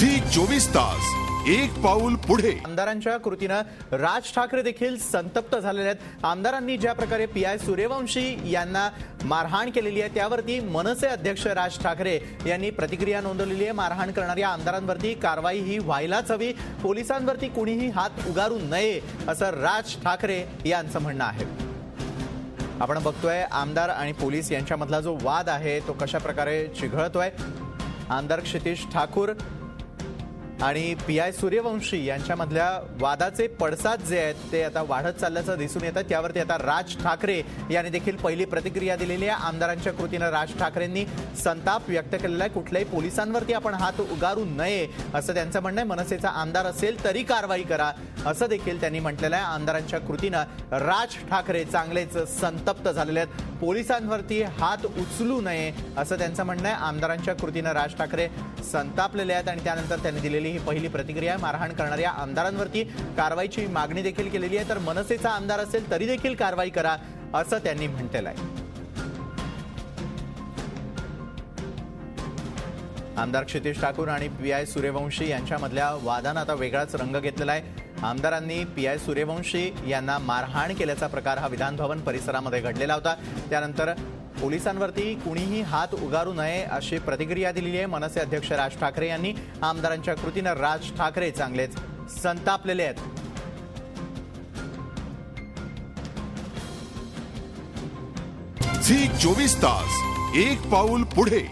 Zee 24 तास एक पाऊल पुढे। आमदारांच्या कृतीनं राज ठाकरे देखील संतप्त झालेले आहेत। आमदारांनी ज्या प्रकारे पीआय सूर्यवंशी यांना मारहाण केलेली आहे त्यावरती मनसे अध्यक्ष राज ठाकरे यांनी प्रतिक्रिया नोंदवलेली आहे। मारहाण करणाऱ्या आमदारांवरती कारवाई ही व्हायलाच हवी, पोलिसांवरती कुणीही हात उगारू नये असं राज ठाकरे यांचं म्हणणं आहे। आपण बघतोय आमदार आणि पोलीस यांच्यामधला जो वाद आहे तो कशा प्रकारे चिघळतोय। आमदार क्षितिज ठाकूर आणि पीआय सूर्यवंशी यांच्यामधल्या वादाचे पडसाद जे आहेत ते आता वाढत चालल्याचं दिसून येतं। त्यावरती आता राज ठाकरे यांनी देखील पहिली प्रतिक्रिया दिलेली आहे। आमदारांच्या कृतीनं राज ठाकरेंनी संताप व्यक्त केलेला आहे। कुठल्याही पोलिसांवरती आपण हात उगारू नये असं त्यांचं म्हणणं आहे। मनसेचा आमदार असेल तरी कारवाई करा असं देखील त्यांनी म्हटलेलं आहे। आमदारांच्या कृतीनं राज ठाकरे चांगलेच संतप्त झालेले आहेत। पोलिसांवरती हात उचलू नये असं त्यांचं म्हणणं आहे। आमदारांच्या कृतीनं राज ठाकरे संतापलेले आहेत आणि त्यानंतर त्यांनी दिलेली ही पहिली प्रतिक्रिया आहे। मारहाण करणाऱ्या आमदारांवरती कारवाईची मागणी देखील केलेली आहे। तर मनसेचा आमदार असेल तरी देखील कारवाई करा असं त्यांनी म्हटलेलं आहे। आमदार क्षितिज ठाकूर आणि पीआय सूर्यवंशी यांच्यामधल्या वादानं आता वेगळाच रंग घेतलेला आहे। आमदारांनी पीआय सूर्यवंशी यांना मारहाण केल्याचा प्रकार हा विधान भवन परिसरामध्ये घडलेला होता। त्यानंतर पोलिसांवरती कुणीही हात उगारू नये अशी प्रतिक्रिया दिलेली आहे मनसे अध्यक्ष राज ठाकरे यांनी। आमदारांच्या कृतीनं राज ठाकरे चांगलेच संतापलेले आहेत। झी 24 तास एक पाऊल पुढे।